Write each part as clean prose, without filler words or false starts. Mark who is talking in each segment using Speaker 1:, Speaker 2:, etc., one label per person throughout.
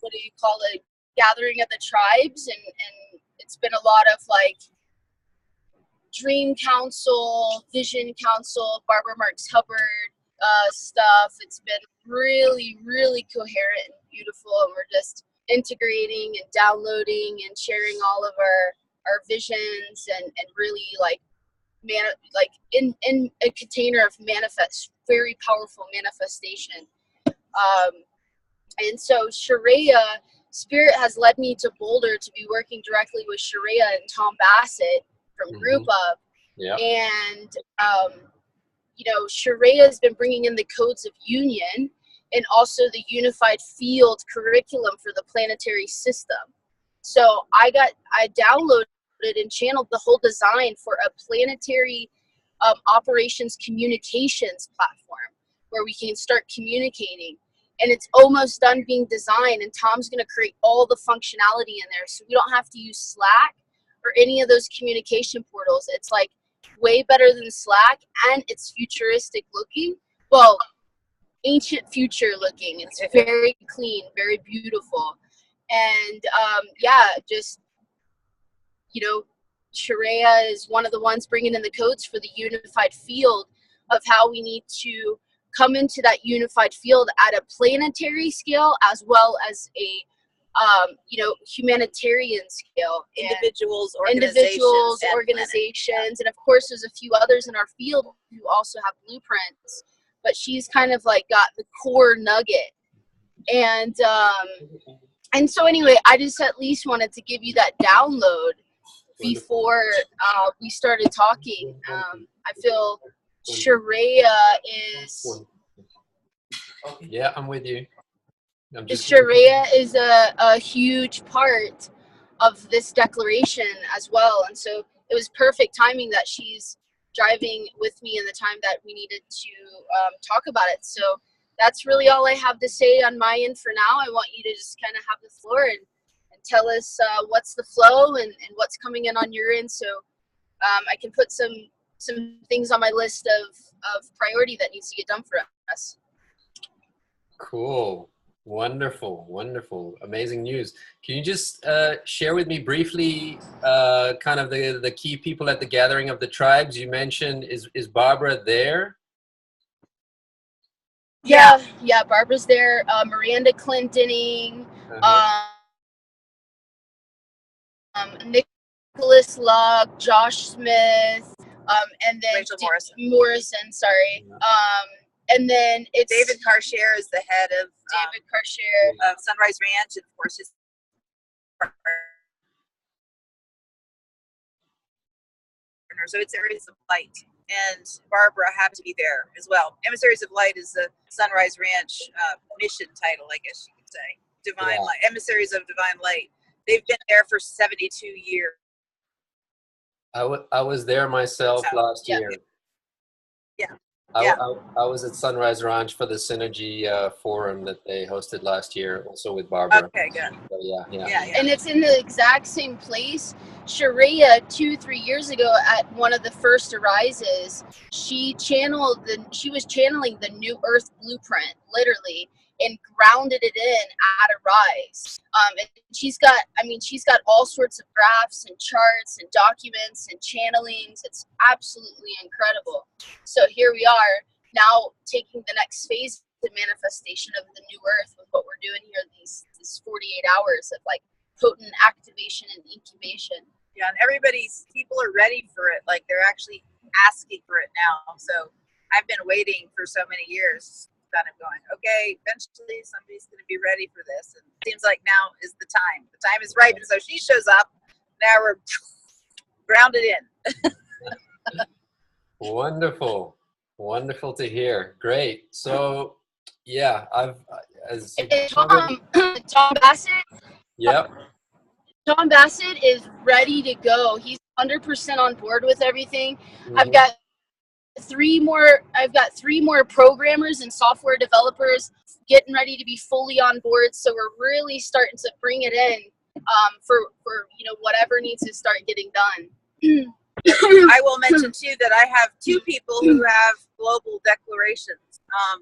Speaker 1: what do you call it, gathering of the tribes, and it's been a lot of like dream council, vision council, Barbara Marx Hubbard stuff. It's been really, really coherent and beautiful, and we're just integrating and downloading and sharing all of our visions, and really like in a container of very powerful manifestation. And so Sharia Spirit has led me to Boulder to be working directly with Sharia and Tom Bassett from Group Up.
Speaker 2: Yeah.
Speaker 1: And Sharia has been bringing in the codes of union and also the unified field curriculum for the planetary system. So I downloaded and channeled the whole design for a planetary operations communications platform where we can start communicating. And it's almost done being designed, and Tom's going to create all the functionality in there, so we don't have to use Slack or any of those communication portals. It's like way better than Slack, and it's futuristic looking. Well, ancient future looking. It's very clean, very beautiful. And Sharia is one of the ones bringing in the codes for the unified field of how we need to come into that unified field at a planetary scale as well as a humanitarian scale.
Speaker 3: Individuals,
Speaker 1: organizations, and of course there's a few others in our field who also have blueprints, but she's kind of like got the core nugget. And so anyway, I just at least wanted to give you that download before we started talking. I feel Sharia is...
Speaker 2: Yeah, I'm with you.
Speaker 1: Sharia is a huge part of this declaration as well. And so it was perfect timing that she's driving with me in the time that we needed to talk about it. So that's really all I have to say on my end for now. I want you to just kind of have the floor and tell us what's the flow and what's coming in on your end. So I can put some things on my list of priority that needs to get done for us.
Speaker 2: Cool. Wonderful. Amazing news. Can you just share with me briefly kind of the key people at the gathering of the tribes? You mentioned, is Barbara there?
Speaker 1: Yeah, Barbara's there. Miranda Clintoning, Nicholas Locke, Josh Smith, and then
Speaker 3: Rachel
Speaker 1: Morrison, sorry. And then it's
Speaker 3: David Carshare is the head of Sunrise Ranch, and of course his partner. So it's Emissaries of Light, and Barbara happened to be there as well. Emissaries of Light is the Sunrise Ranch mission title, I guess you could say. Divine Light, Emissaries of Divine Light. They've been there for 72 years.
Speaker 2: I was there myself last year.
Speaker 3: Yeah.
Speaker 2: I was at Sunrise Ranch for the Synergy forum that they hosted last year, also with Barbara.
Speaker 3: Okay, good.
Speaker 2: So, yeah.
Speaker 1: And it's in the exact same place. Sharia 2-3 years ago at one of the first arises, she was channeling the New Earth blueprint, literally, and grounded it in at Arise. And she's got all sorts of graphs and charts and documents and channelings. It's absolutely incredible. So here we are now taking the next phase of the manifestation of the New Earth with what we're doing here, these 48 hours of like potent activation and incubation.
Speaker 3: Yeah, and people are ready for it. Like they're actually asking for it now. So I've been waiting for so many years, kind of going, okay, eventually somebody's going to be ready for this. And it seems like now is the time. The time is right. And so she shows up. Now we're grounded in.
Speaker 2: Wonderful to hear. Great. So yeah,
Speaker 1: Tom Bassett.
Speaker 2: Yep.
Speaker 1: Tom Bassett is ready to go. He's 100% on board with everything.
Speaker 2: Mm-hmm.
Speaker 1: I've got three more programmers and software developers getting ready to be fully on board. So we're really starting to bring it in for whatever needs to start getting done.
Speaker 3: I will mention too that I have two people who have global declarations.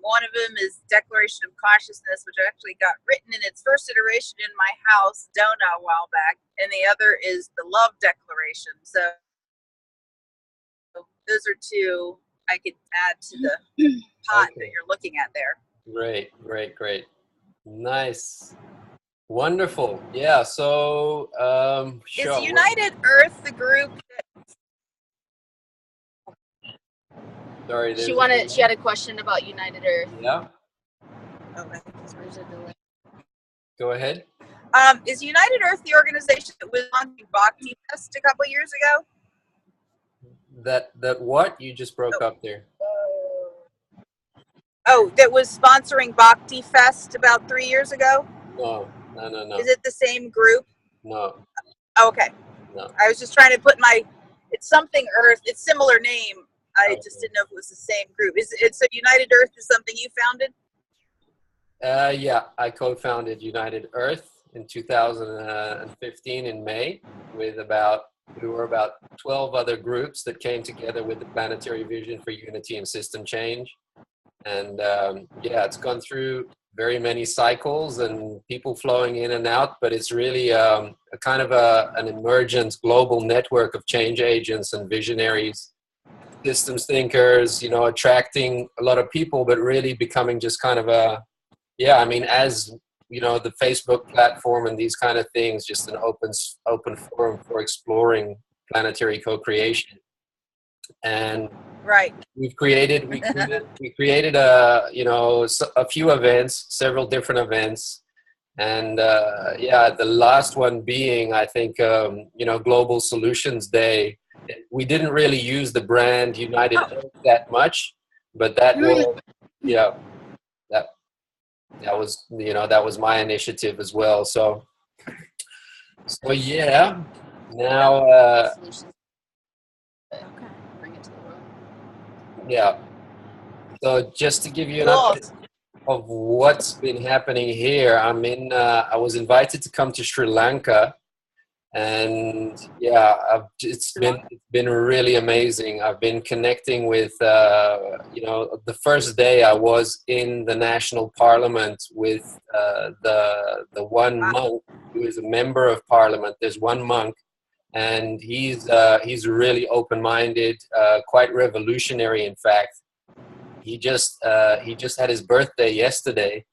Speaker 3: One of them is Declaration of Consciousness, which actually got written in its first iteration in my house, Dona, a while back, and the other is the Love Declaration. So those are two I could add to the pot that you're looking at there.
Speaker 2: Great, great, great. Nice. Wonderful. Yeah, so sure.
Speaker 3: Is United Earth the group that
Speaker 2: Sorry,
Speaker 1: She had a question about United Earth.
Speaker 2: Yeah. Go ahead.
Speaker 3: Is United Earth the organization that was on the Bhakti Fest a couple years ago?
Speaker 2: That what? You just broke up there.
Speaker 3: Oh, that was sponsoring Bhakti Fest about 3 years ago?
Speaker 2: No.
Speaker 3: Is it the same group?
Speaker 2: No.
Speaker 3: Okay.
Speaker 2: No.
Speaker 3: I was just trying to put it's something Earth, it's similar name. I just didn't know if it was the same group. So United Earth is something you founded?
Speaker 2: Yeah, I co-founded United Earth in 2015 in May we were about 12 other groups that came together with the planetary vision for unity and system change. And yeah, it's gone through very many cycles and people flowing in and out, but it's really a kind of an emergent global network of change agents and visionaries, systems thinkers, attracting a lot of people, but really becoming just kind of as the Facebook platform and these kind of things, just an open forum for exploring planetary co-creation. And
Speaker 3: right,
Speaker 2: we created a few events, several different events, and the last one being, I think, Global Solutions Day. We didn't really use the brand United Earth that much, but that was my initiative as well. So yeah, now yeah. So just to give you an update of what's been happening here, I was invited to come to Sri Lanka, and yeah, it's been really amazing. I've been connecting with the first day I was in the national parliament with the one monk who is a member of parliament. There's one monk, and he's really open-minded, quite revolutionary, in fact. He just had his birthday yesterday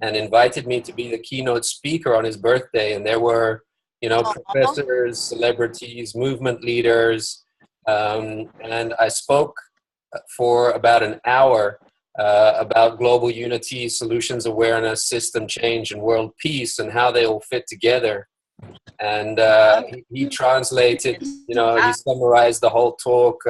Speaker 2: and invited me to be the keynote speaker on his birthday, and there were professors, celebrities, movement leaders, and I spoke for about an hour about global unity, solutions awareness, system change, and world peace, and how they all fit together. And he translated, he summarized the whole talk,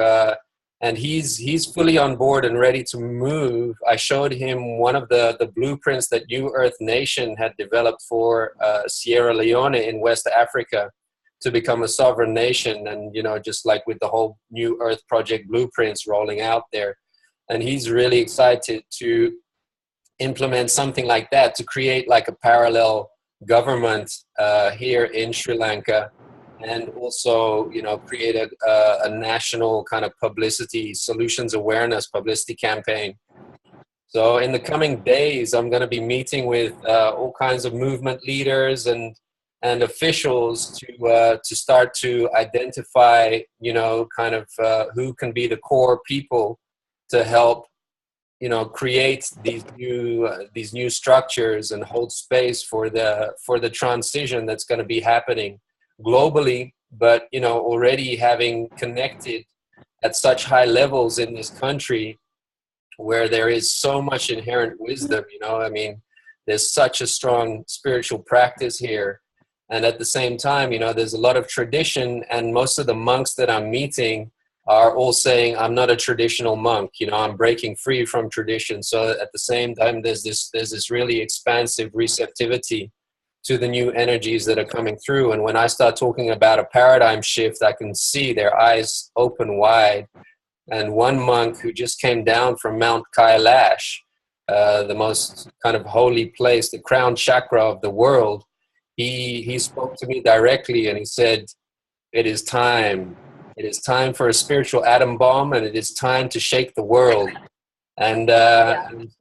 Speaker 2: and he's fully on board and ready to move. I showed him one of the blueprints that New Earth Nation had developed for Sierra Leone in West Africa to become a sovereign nation, and just like with the whole New Earth Project blueprints rolling out there. And he's really excited to implement something like that, to create like a parallel government here in Sri Lanka, and also create a national kind of publicity, solutions awareness publicity campaign. So in the coming days, I'm going to be meeting with all kinds of movement leaders and officials to start to identify kind of who can be the core people to help create these new structures and hold space for the transition that's going to be happening globally, but already having connected at such high levels in this country where there is so much inherent wisdom. There's such a strong spiritual practice here, and at the same time there's a lot of tradition, and most of the monks that I'm meeting are all saying, I'm not a traditional monk, I'm breaking free from tradition. So at the same time, there's this really expansive receptivity to the new energies that are coming through. And when I start talking about a paradigm shift, I can see their eyes open wide. And one monk who just came down from Mount Kailash, the most kind of holy place, the crown chakra of the world, he spoke to me directly, and he said, it is time It is time for a spiritual atom bomb, and it is time to shake the world. And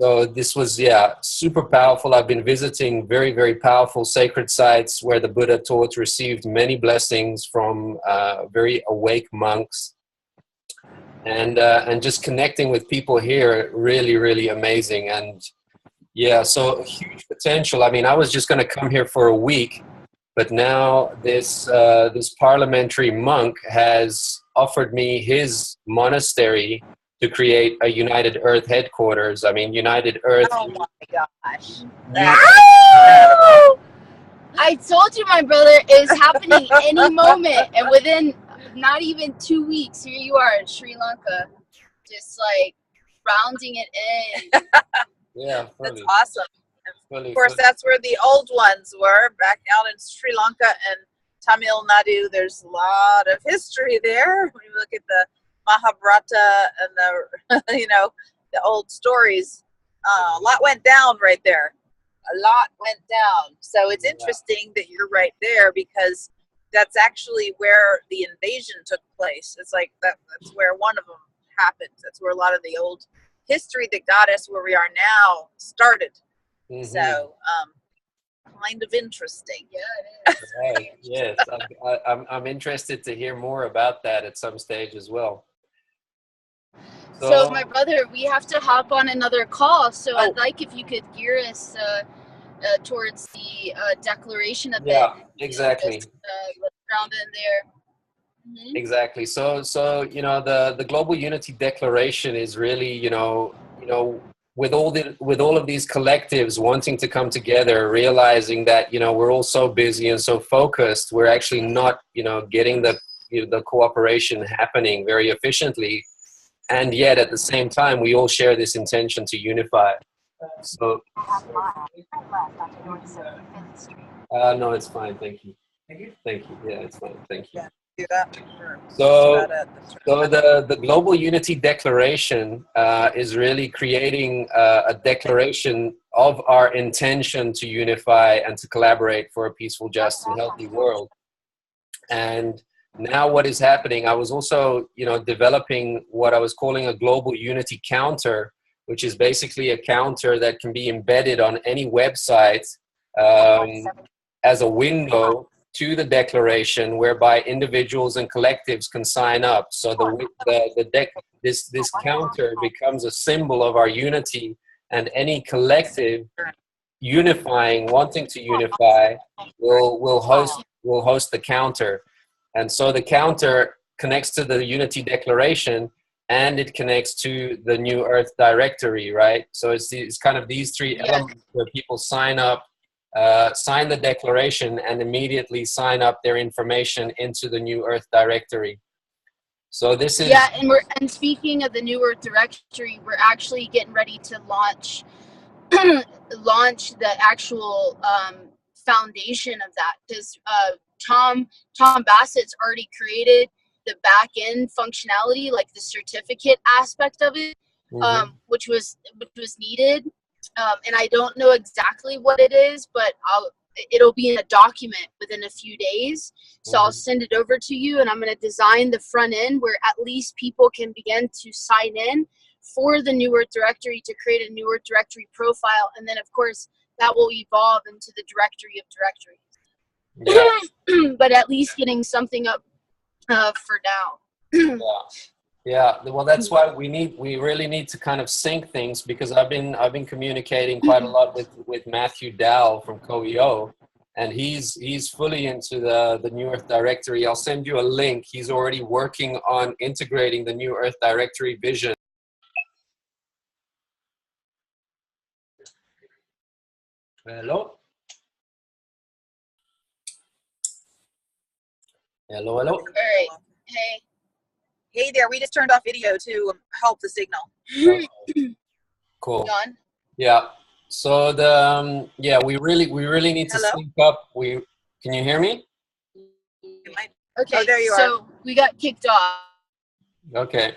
Speaker 2: so this was, super powerful. I've been visiting very, very powerful sacred sites where the Buddha taught, received many blessings from very awake monks. And just connecting with people here, really, really amazing. And so huge potential. I mean, I was just going to come here for a week, but now this parliamentary monk has offered me his monastery to create a United Earth headquarters. I mean, United Earth.
Speaker 3: Oh my gosh.
Speaker 1: I told you, my brother, it was happening any moment, and within not even 2 weeks, here you are in Sri Lanka, just like rounding it in.
Speaker 2: Yeah,
Speaker 3: that's awesome.
Speaker 2: Funny,
Speaker 3: of course, that's where the old ones were, back out in Sri Lanka and Tamil Nadu. There's a lot of history there. When you look at the Mahabharata and the, the old stories, a lot went down right there. A lot went down. So it's interesting that you're right there, because that's actually where the invasion took place. It's like that's where one of them happened. That's where a lot of the old history that got us where we are now started. Mm-hmm. So kind of interesting.
Speaker 1: Yeah, it is.
Speaker 2: Right. Yes, I'm interested to hear more about that at some stage as well.
Speaker 1: So my brother, we have to hop on another call. So I'd like if you could gear us towards the declaration a bit.
Speaker 2: Yeah, exactly.
Speaker 1: Let's round in there. Mm-hmm.
Speaker 2: Exactly. So the Global Unity Declaration is really with all of these collectives wanting to come together, realizing that we're all so busy and so focused, we're actually not getting the cooperation happening very efficiently, and yet at the same time we all share this intention to unify. So no, it's fine. Thank you. Thank you. Yeah, it's fine. Thank you. So the Global Unity Declaration is really creating a declaration of our intention to unify and to collaborate for a peaceful, just, and healthy world. And now what is happening, I was also, developing what I was calling a Global Unity Counter, which is basically a counter that can be embedded on any website as a window to the declaration, whereby individuals and collectives can sign up. So this counter becomes a symbol of our unity, and any collective unifying, wanting to unify, will host the counter. And so the counter connects to the Unity Declaration, and it connects to the New Earth Directory, right? So it's kind of these three elements where people sign up, sign the declaration, and immediately sign up their information into the New Earth Directory. So this is
Speaker 1: and speaking of the New Earth Directory, we're actually getting ready to launch the actual foundation of that, because Tom Bassett's already created the back end functionality, like the certificate aspect of it, which was needed. And I don't know exactly what it is, but it'll be in a document within a few days. So I'll send it over to you, and I'm going to design the front end where at least people can begin to sign in for the New Earth Directory to create a New Earth Directory profile. And then, of course, that will evolve into the directory of directories. But at least getting something up for now.
Speaker 2: Yeah, well, that's why we really need to kind of sync things, because I've been communicating quite a lot with Matthew Dow from CoEO, and he's fully into the New Earth Directory. I'll send you a link. He's already working on integrating the New Earth Directory vision. Hello. Hello.
Speaker 1: All right. Hey.
Speaker 3: Hey there, we just turned off video to help the signal.
Speaker 2: Cool.
Speaker 1: Done?
Speaker 2: Yeah. So we really need to sync up. Can you hear me?
Speaker 1: Okay.
Speaker 3: There you are.
Speaker 1: So we got kicked off.
Speaker 2: Okay.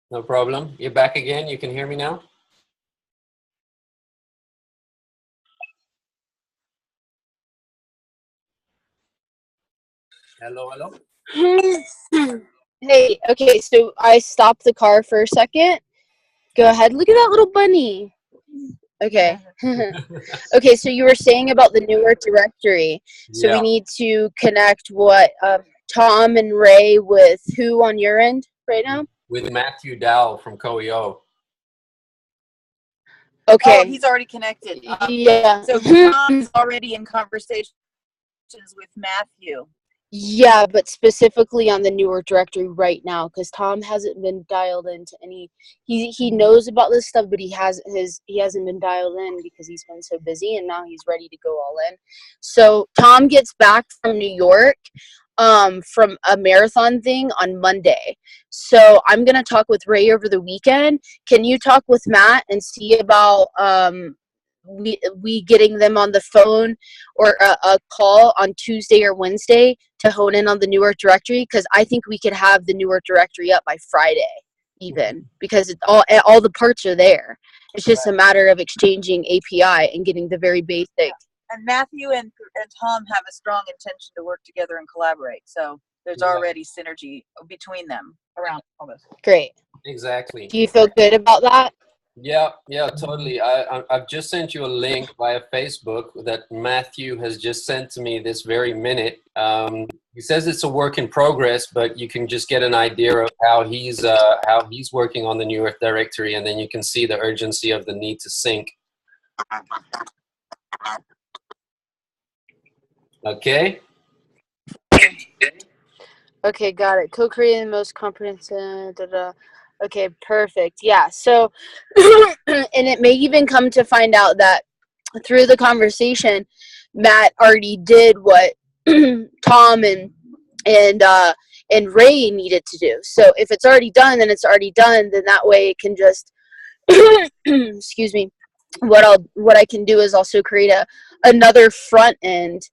Speaker 2: No problem. You're back again. You can hear me now? Hello.
Speaker 1: Hey, okay, so I stopped the car for a second. Go ahead. Look at that little bunny. Okay. Okay, so you were saying about the newer directory. So we
Speaker 2: Yeah,
Speaker 1: need to connect what Tom and Ray with who on your end right now?
Speaker 2: with Matthew Dowell from CoEO.
Speaker 3: Oh,
Speaker 1: Okay.
Speaker 3: he's already connected.
Speaker 1: Yeah.
Speaker 3: So Tom's already in conversations with Matthew.
Speaker 1: Yeah, but specifically on the newer directory right now, because Tom hasn't been dialed into any. He knows about this stuff, but he hasn't been dialed in because he's been so busy, and now he's ready to go all in. So Tom gets back from New York, from a marathon thing on Monday. So I'm gonna talk with Ray over the weekend. Can you talk with Matt and see about we getting them on the phone or a call on Tuesday or Wednesday to hone in on the newer directory, because I think we could have the newer directory up by Friday even, because all the parts are there. It's just a matter of exchanging API and getting the very basic.
Speaker 3: And Matthew and Tom have a strong intention to work together and collaborate. So there's
Speaker 2: Yeah.
Speaker 3: already synergy between them around all this.
Speaker 1: Great.
Speaker 2: Exactly.
Speaker 1: Do you feel good about that?
Speaker 2: Yeah, totally. I've just sent you a link via Facebook that Matthew has just sent to me this very minute. He says it's a work in progress, but you can just get an idea of how he's working on the new Earth directory, and then you can see the urgency of the need to sync. Okay.
Speaker 1: Okay, got it. Co-creating the most comprehensive. Okay, perfect. Yeah. So, and it may even come to find out that through the conversation, Matt already did what Tom and Ray needed to do. So if it's already done, then it's already done. Then that way it can just excuse me. What I can do is also create another front end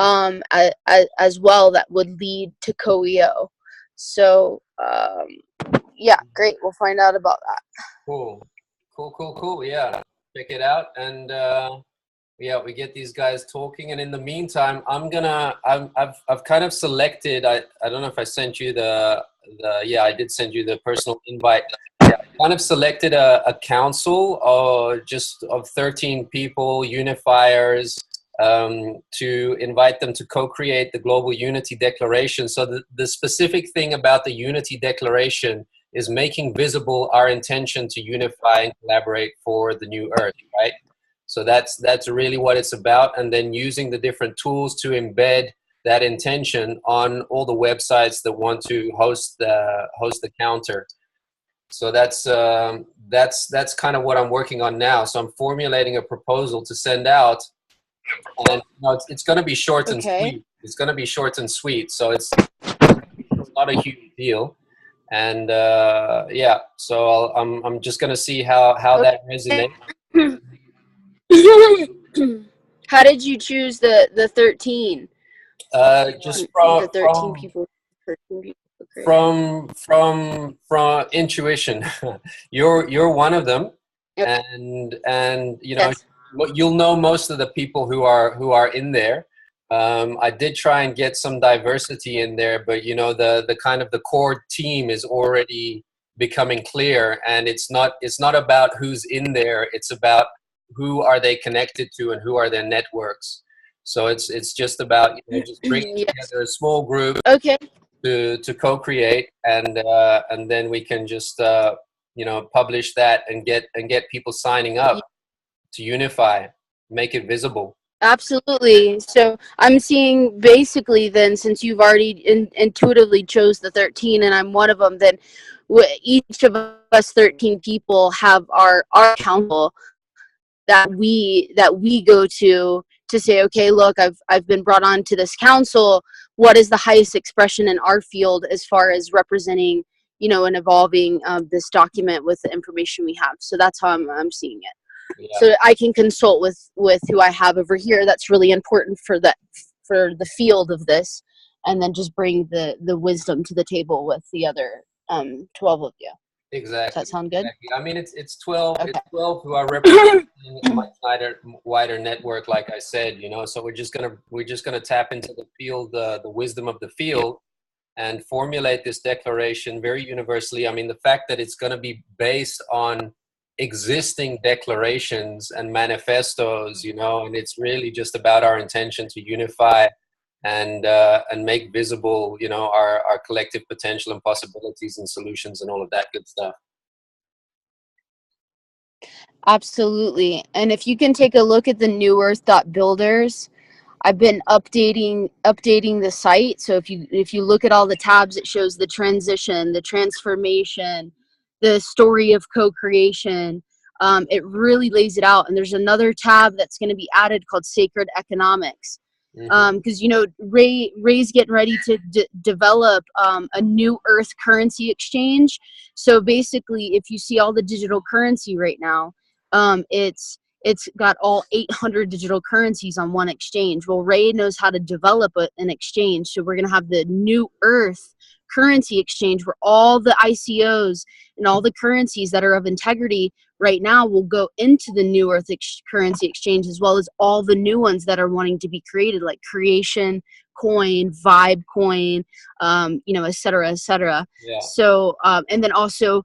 Speaker 1: as well that would lead to CoEO. So yeah, great. We'll find out about that.
Speaker 2: Cool. Yeah, check it out, and yeah, we get these guys talking. And in the meantime, I've kind of selected. I don't know if I sent you yeah, I did send you the personal invite. I kind of selected a council just of 13 people, unifiers, to invite them to co-create the Global Unity Declaration. So the specific thing about the Unity Declaration is making visible our intention to unify and collaborate for the new Earth, right? So that's really what it's about, and then using the different tools to embed that intention on all the websites that want to host the counter. So that's kind of what I'm working on now. So I'm formulating a proposal to send out, and it's going to be short and sweet. It's going to be short and sweet. So it's not a huge deal. And yeah, so I'm just going to see how that resonates.
Speaker 1: How did you choose the 13?
Speaker 2: Just
Speaker 1: The 13 people. 13 people.
Speaker 2: From intuition. You're one of them,
Speaker 1: Yep.
Speaker 2: and
Speaker 1: Yes.
Speaker 2: you'll know most of the people who are in there. I did try and get some diversity in there, but the kind of the core team is already becoming clear, and it's not about who's in there. It's about who are they connected to and who are their networks. So it's just about just bringing together a small group to co-create, and then we can just publish that and get people signing up to unify, make it visible.
Speaker 1: Absolutely. So I'm seeing basically then, since you've already intuitively chose the 13 and I'm one of them, then each of us 13 people have our council that we go to say, okay, look, I've been brought on to this council. What is the highest expression in our field as far as representing, and evolving this document with the information we have? So that's how I'm seeing it. Yeah. So I can consult with who I have over here. That's really important for the field of this, and then just bring the wisdom to the table with the other 12 of you.
Speaker 2: Exactly.
Speaker 1: Does that sound good?
Speaker 2: Exactly. I mean, it's 12. Okay. It's 12 who are representing a much wider network, like I said. So we're just gonna tap into the field, the wisdom of the field, and formulate this declaration very universally. I mean, the fact that it's going to be based on existing declarations and manifestos, you know, and it's really just about our intention to unify and make visible, you know, our collective potential and possibilities and solutions and all of that good stuff.
Speaker 1: Absolutely. And if you can take a look at the New Earth Builders, I've been updating the site. So if you look at all the tabs, it shows the transition, the transformation, the story of co-creation. It really lays it out. And there's another tab that's going to be added called Sacred Economics. Because you know, Ray's getting ready to develop a new Earth currency exchange. So basically, if you see all the digital currency right now, it's got all 800 digital currencies on one exchange. Well, Ray knows how to develop an exchange, so we're going to have the New Earth currency exchange where all the ICOs and all the currencies that are of integrity right now will go into the New Earth currency exchange, as well as all the new ones that are wanting to be created, like Creation Coin, Vibe Coin, you know, et cetera, et cetera.
Speaker 2: Yeah.
Speaker 1: So, and then also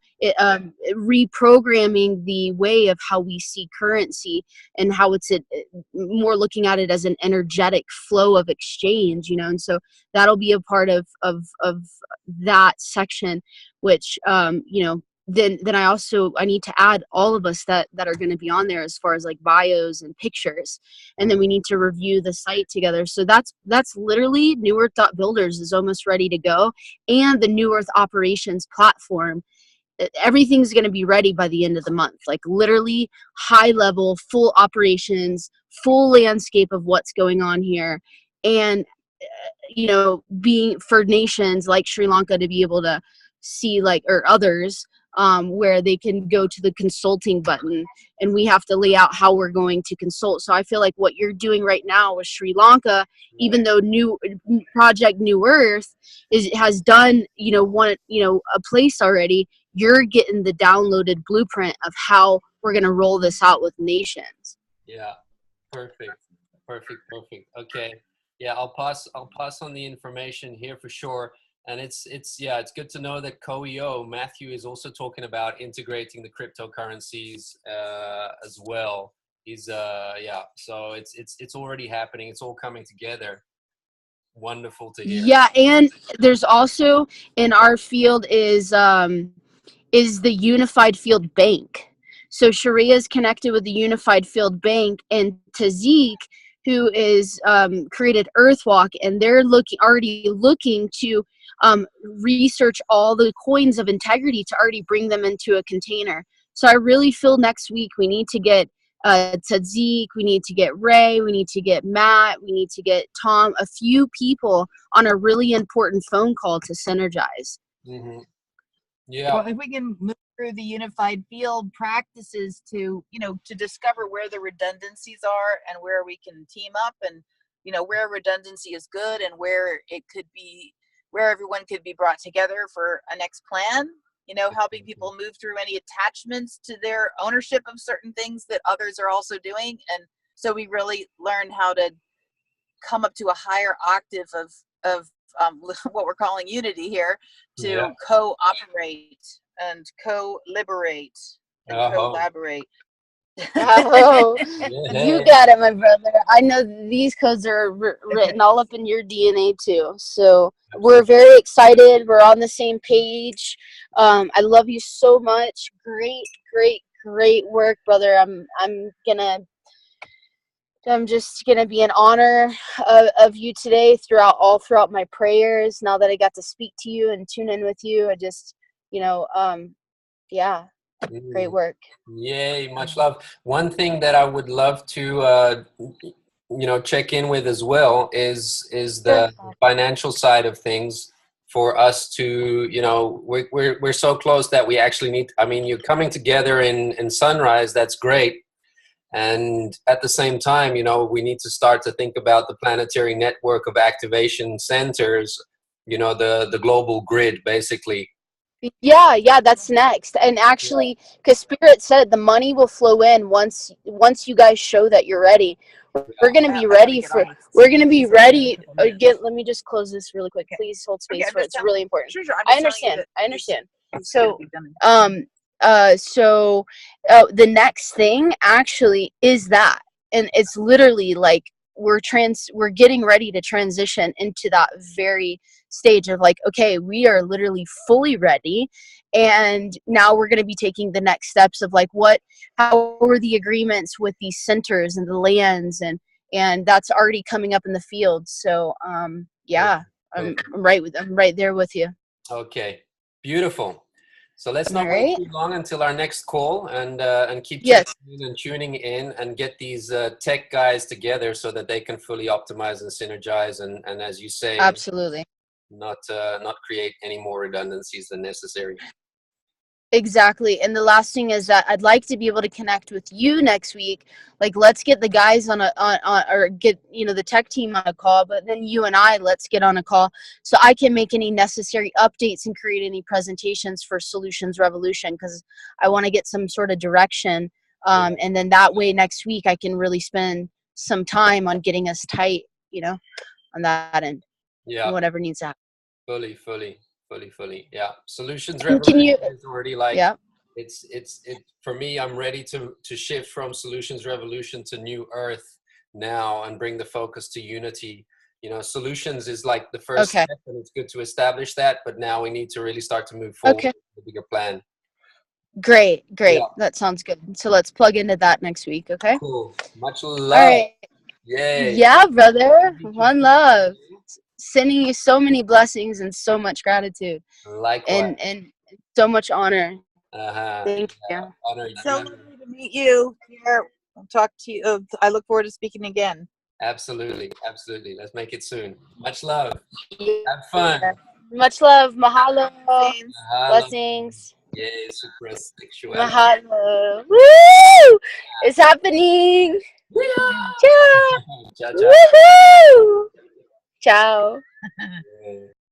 Speaker 1: reprogramming the way of how we see currency and how it's more looking at it as an energetic flow of exchange, you know, and so that'll be a part of that section, which, you know, then I need to add all of us that are going to be on there as far as like bios and pictures, and then we need to review the site together. So that's literally New Earth Builders is almost ready to go, and the New Earth operations platform. Everything's going to be ready by the end of the month, like literally high level, full operations, full landscape of what's going on here, and you know, being for nations like Sri Lanka to be able to see, like, or others, where they can go to the consulting button, and we have to lay out how we're going to consult. So I feel like what you're doing right now with Sri Lanka, even though Project New Earth has done, you know, a place already, you're getting the downloaded blueprint of how we're going to roll this out with nations.
Speaker 2: Yeah, perfect. Okay. Yeah, I'll pass on the information here for sure. And it's good to know that co-EO Matthew is also talking about integrating the cryptocurrencies as well. He's so it's already happening. It's all coming together. Wonderful to hear.
Speaker 1: Yeah, and there's also in our field is the Unified Field Bank. So Sharia is connected with the Unified Field Bank, and Tazik, who is created Earthwalk, and they're already looking to research all the coins of integrity to already bring them into a container. So I really feel next week we need to get Tazik, we need to get Ray, we need to get Matt, we need to get Tom, a few people on a really important phone call to synergize.
Speaker 2: Mm-hmm. Yeah.
Speaker 3: Well, if we can move through the unified field practices to, you know, to discover where the redundancies are and where we can team up, and, you know, where redundancy is good and where it could be, where everyone could be brought together for a next plan, you know, helping people move through any attachments to their ownership of certain things that others are also doing. And so we really learn how to come up to a higher octave of what we're calling unity here, to cooperate and co-liberate and collaborate.
Speaker 1: Oh, you got it, my brother. I know these codes are written all up in your DNA too. So we're very excited. We're on the same page. I love you so much. Great work, brother. I'm just gonna be in honor of you today throughout my prayers. Now that I got to speak to you and tune in with you, I just, you know, great work.
Speaker 2: Yay, much love. One thing that I would love to you know, check in with as well is the financial side of things for us to, you know, we're so close that we actually need, I mean, you're coming together in Sunrise, that's great. And at the same time, you know, we need to start to think about the planetary network of activation centers, you know, the global grid, basically.
Speaker 1: Yeah, that's next. And
Speaker 2: Yeah.
Speaker 1: actually, because Spirit said the money will flow in once you guys show that you're ready. We're
Speaker 2: Yeah.
Speaker 1: gonna be ready for. We're gonna be ready. Let me just close this really quick.
Speaker 3: Okay.
Speaker 1: Please hold
Speaker 3: Okay,
Speaker 1: space
Speaker 3: I'm
Speaker 1: for it.
Speaker 3: just
Speaker 1: It's
Speaker 3: telling.
Speaker 1: really important.
Speaker 3: Sure, sure. I'm
Speaker 1: I
Speaker 3: just telling you
Speaker 1: understand.
Speaker 3: that
Speaker 1: I understand.
Speaker 3: it's
Speaker 1: So,
Speaker 3: gonna be done.
Speaker 1: so the next thing actually is that, and it's literally like we're getting ready to transition into that very stage of like, okay, we are literally fully ready, and now we're going to be taking the next steps of like how are the agreements with these centers and the lands, and that's already coming up in the field. So yeah, I'm right there with you.
Speaker 2: Okay, beautiful. So let's
Speaker 1: All
Speaker 2: not wait
Speaker 1: right.
Speaker 2: too long until our next call, and keep
Speaker 1: Yes,
Speaker 2: checking in and tuning in and get these tech guys together so that they can fully optimize and synergize and as you say,
Speaker 1: absolutely.
Speaker 2: not create any more redundancies than necessary.
Speaker 1: Exactly. And the last thing is that I'd like to be able to connect with you next week. Like, let's get the guys on or get, the tech team on a call, but then you and I, let's get on a call so I can make any necessary updates and create any presentations for Solutions Revolution, because I want to get some sort of direction.
Speaker 2: Yeah,
Speaker 1: And then that way next week I can really spend some time on getting us tight, on that end,
Speaker 2: yeah,
Speaker 1: and whatever needs to happen.
Speaker 2: fully. Yeah, Solutions
Speaker 1: And can you,
Speaker 2: Revolution is already like
Speaker 1: yeah.
Speaker 2: it for me. I'm ready to shift from Solutions Revolution to New Earth now and bring the focus to unity. Solutions is like the first
Speaker 1: Okay.
Speaker 2: step, and it's good to establish that. But now we need to really start to move forward
Speaker 1: Okay.
Speaker 2: with the bigger plan.
Speaker 1: Great.
Speaker 2: Yeah,
Speaker 1: That sounds good. So let's plug into that next week, okay?
Speaker 2: cool. Much
Speaker 1: All
Speaker 2: love.
Speaker 1: right.
Speaker 2: Yay.
Speaker 1: Yeah,
Speaker 2: Nice to
Speaker 1: brother.
Speaker 2: meet you
Speaker 1: One love. Sending you so many blessings and so much gratitude
Speaker 2: Likewise.
Speaker 1: and so much honor.
Speaker 2: Uh-huh.
Speaker 1: Thank
Speaker 2: Yeah.
Speaker 1: you.
Speaker 2: Honor
Speaker 3: So
Speaker 2: you.
Speaker 3: lovely to meet you here. I'll talk to you. I look forward to speaking again.
Speaker 2: Absolutely. Let's make it soon. Much love.
Speaker 1: Yeah.
Speaker 2: Have fun.
Speaker 1: Much love. Mahalo.
Speaker 3: Thanks.
Speaker 2: Mahalo.
Speaker 1: Blessings.
Speaker 2: Yay, super sexuality.
Speaker 1: Mahalo. Woo! It's happening.
Speaker 2: Yeah.
Speaker 1: Ciao.
Speaker 2: Ciao, ciao.
Speaker 1: Woohoo! Ciao.
Speaker 2: Yeah.